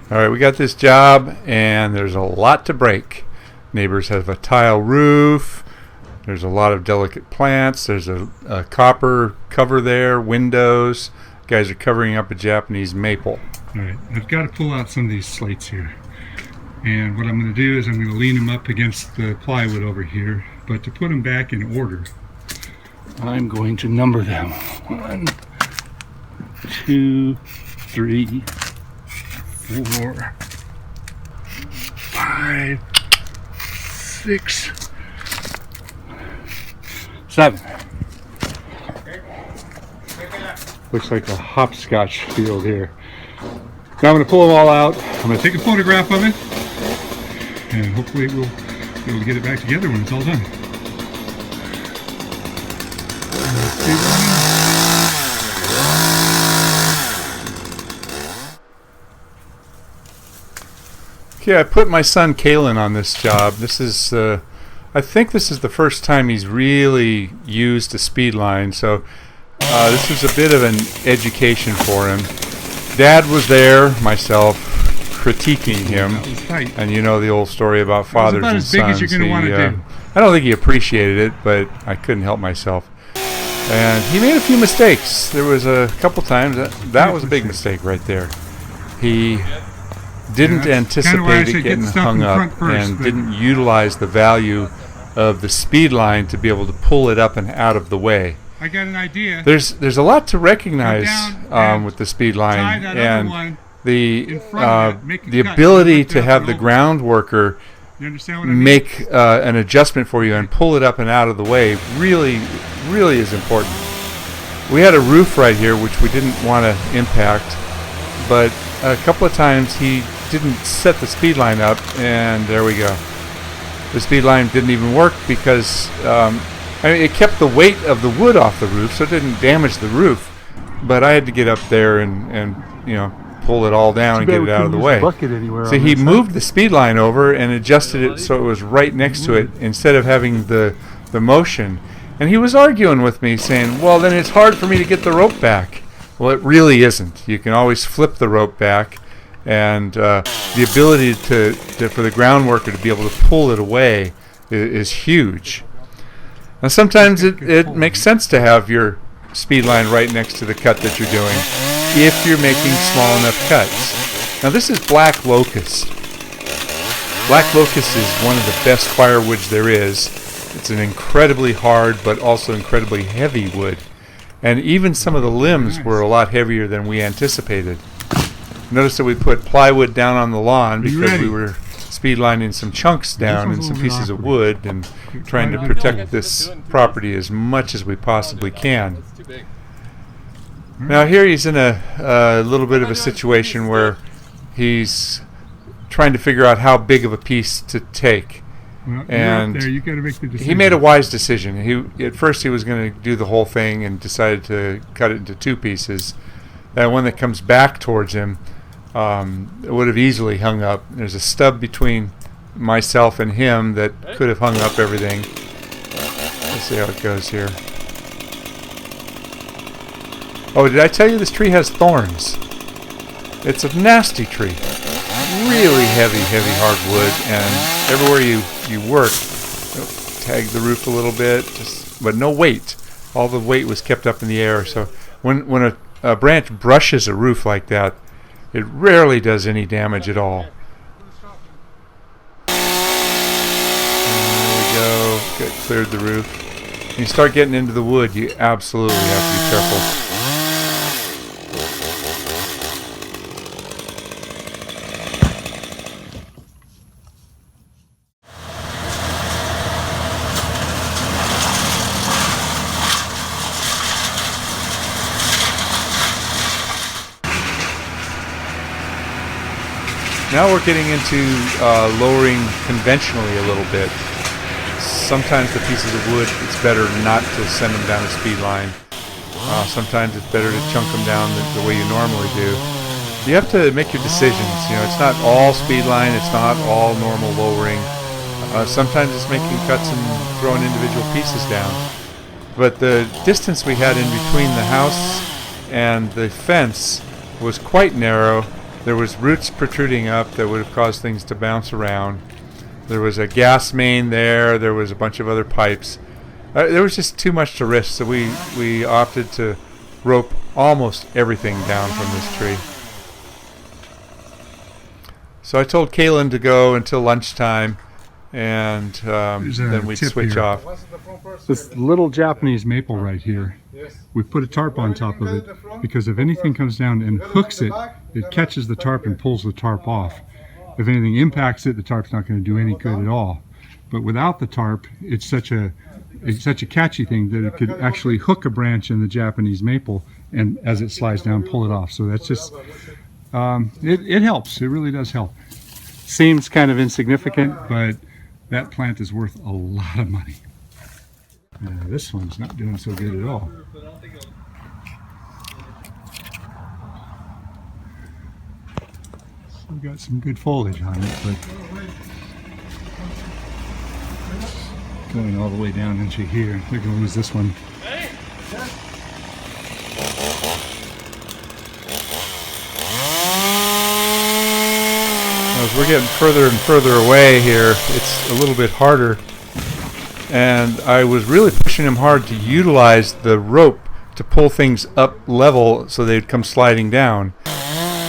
All right, we got this job, and there's a lot to break. Neighbors have a tile roof. There's a lot of delicate plants. There's a copper cover there, windows. Guys are covering up a Japanese maple. All right, I've got to pull out some of these slates here. And what I'm going to do is I'm going to lean them up against the plywood over here. But to put them back in order, I'm going to number them. 1, 2, 3, 4, 5, 6, 7. Looks like a hopscotch field here. Now I'm going to pull them all out. I'm going to take a photograph of it, and hopefully we'll be able to get it back together when it's all done. Okay, I put my son Kalen on this job. This is, I think this is the first time he's really used a SPEEDLINE, so this was a bit of an education for him. Dad was there, myself, critiquing him, and you know the old story about fathers and sons. As big as you're going to want to do. I don't think he appreciated it, but I couldn't help myself. And he made a few mistakes. There was a couple times that was a big mistake right there. He didn't anticipate it getting hung up and didn't utilize the value of the SPEEDLINE to be able to pull it up and out of the way. I got an idea. There's a lot to recognize with the SPEEDLINE, and the ability to have the ground worker make an adjustment for you and pull it up and out of the way really is important. We had a roof right here which we didn't want to impact, but a couple of times he didn't set the SPEEDLINE up, and there we go. The SPEEDLINE didn't even work because it kept the weight of the wood off the roof, so it didn't damage the roof. But I had to get up there and pull it all down and get it out of the way. So he moved the SPEEDLINE over and adjusted it so it was right next to it instead of having the motion. And he was arguing with me, saying, "Well, then it's hard for me to get the rope back." Well, it really isn't. You can always flip the rope back, and the ability for the ground worker to be able to pull it away is huge. Now, sometimes it makes sense to have your SPEEDLINE right next to the cut that you're doing if you're making small enough cuts. Now, this is black locust. Black locust is one of the best firewoods there is. It's an incredibly hard but also incredibly heavy wood. And even some of the limbs were a lot heavier than we anticipated. Notice that we put plywood down on the lawn because we were SPEEDLINing some chunks down and some pieces of wood and trying to protect this property as much as we possibly can. Now here he's in a little bit of a situation where he's trying to figure out how big of a piece to take. And he made a wise decision. At first he was going to do the whole thing and decided to cut it into 2 pieces. That one that comes back towards him it would have easily hung up. There's a stub between myself and him that could have hung up everything. Let's see how it goes here. Oh, did I tell you this tree has thorns? It's a nasty tree. Really heavy hardwood, and everywhere you work, tag the roof a little bit, but no weight. All the weight was kept up in the air, so when a branch brushes a roof like that, it rarely does any damage at all. There we go. Cleared the roof. When you start getting into the wood, you absolutely have to be careful. Now we're getting into lowering conventionally a little bit. Sometimes the pieces of wood, it's better not to send them down a SPEEDLINE. Sometimes it's better to chunk them down the way you normally do. You have to make your decisions. It's not all SPEEDLINE, it's not all normal lowering. Sometimes it's making cuts and throwing individual pieces down. But the distance we had in between the house and the fence was quite narrow, There was roots protruding up that would have caused things to bounce around. There was a gas main there. There was a bunch of other pipes. There was just too much to risk, so we opted to rope almost everything down from this tree. So I told Kaylin to go until lunchtime, and then we'd switch here. off. This little Japanese maple right here, we put a tarp on top of it because if anything comes down and hooks it, it catches the tarp and pulls the tarp off. If anything impacts it, the tarp's not going to do any good at all. But without the tarp, it's such a catchy thing that it could actually hook a branch in the Japanese maple, and as it slides down, pull it off. So that's just, it helps. It really does help. Seems kind of insignificant, but that plant is worth a lot of money. This one's not doing so good at all. We've got some good foliage on it, but going all the way down into here, we're going to lose this one. As we're getting further and further away here, it's a little bit harder. And I was really pushing him hard to utilize the rope to pull things up level so they'd come sliding down.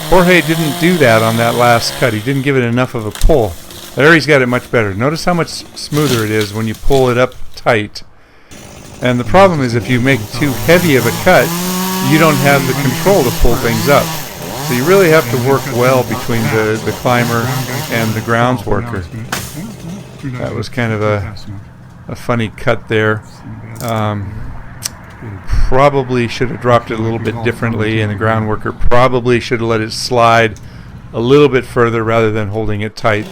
Jorge didn't do that on that last cut. He didn't give it enough of a pull. There he's got it much better. Notice how much smoother it is when you pull it up tight. And the problem is if you make too heavy of a cut, you don't have the control to pull things up. So you really have to work well between the climber and the grounds worker. That was kind of a funny cut there. Probably should have dropped it a little bit differently, and the ground worker probably should have let it slide a little bit further rather than holding it tight.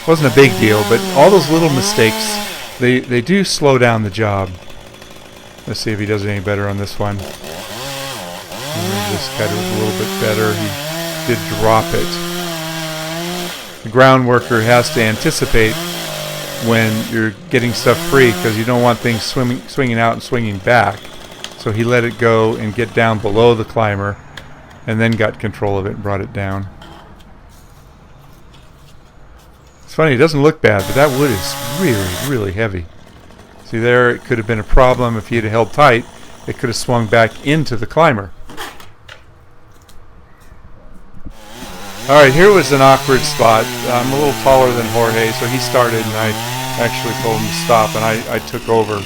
Wasn't a big deal, but all those little mistakes, they do slow down the job. Let's see if he does any better on this one. This cut was a little bit better. He did drop it. The ground worker has to anticipate when you're getting stuff free because you don't want things swinging out and swinging back. So he let it go and get down below the climber and then got control of it and brought it down. It's funny, it doesn't look bad, but that wood is really, really heavy. See there, it could have been a problem if he had held tight. It could have swung back into the climber. Alright, here was an awkward spot. I'm a little taller than Jorge, so he started and I actually told him to stop and I took over.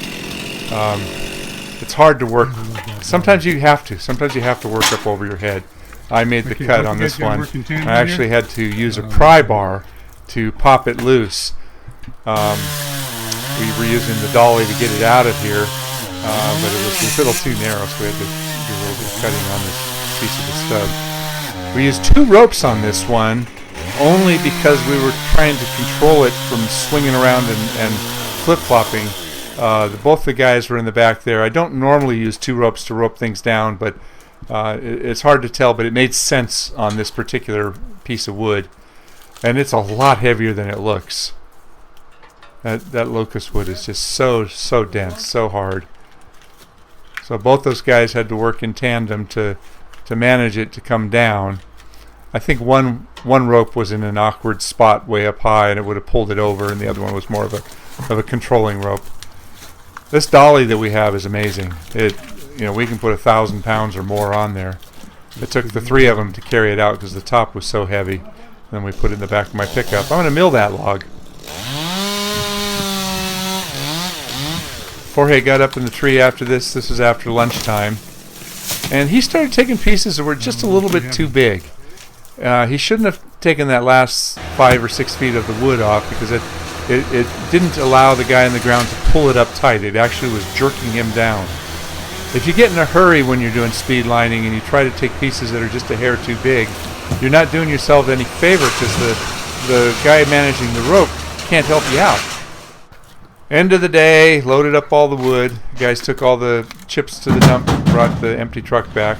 It's hard to work. Sometimes you have to work up over your head. I made the cut on this one. I actually had to use a pry bar to pop it loose. We were using the dolly to get it out of here, but it was a little too narrow, so we had to do a little bit of cutting on this piece of the stud. We used 2 ropes on this one, only because we were trying to control it from swinging around and flip-flopping. Both the guys were in the back there. I don't normally use 2 ropes to rope things down, but it's hard to tell, but it made sense on this particular piece of wood. And it's a lot heavier than it looks. That locust wood is just so dense, so hard. So both those guys had to work in tandem to manage it to come down. I think one rope was in an awkward spot way up high and it would have pulled it over, and the other one was more of a controlling rope. This dolly that we have is amazing. We can put 1,000 pounds or more on there. It took the 3 of them to carry it out because the top was so heavy. Then we put it in the back of my pickup. I'm going to mill that log. Jorge got up in the tree after this. This was after lunchtime. And he started taking pieces that were just a little bit too big. He shouldn't have taken that last 5 or 6 feet of the wood off because it didn't allow the guy on the ground to pull it up tight. It actually was jerking him down. If you get in a hurry when you're doing speed lining and you try to take pieces that are just a hair too big, you're not doing yourself any favor because the guy managing the rope can't help you out. End of the day, loaded up all the wood. The guys took all the chips to the dump, brought the empty truck back.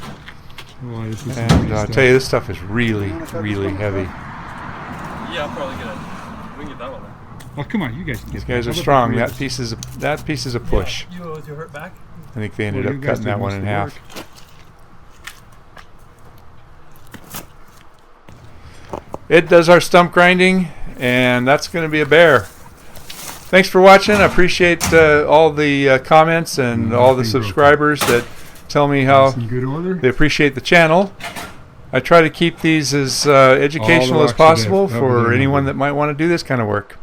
And I'll tell you, this stuff is really, really heavy. Yeah, I'll probably get it. We can get that one then. Oh, come on, you guys can get These guys are strong. That piece is a push. Yeah, you with your hurt back? I think they ended up cutting that one in half. it does our stump grinding, and that's going to be a bear. Thanks for watching. I appreciate all the comments and all the subscribers that tell me how they appreciate the channel. I try to keep these as educational as possible for anyone that might want to do this kind of work.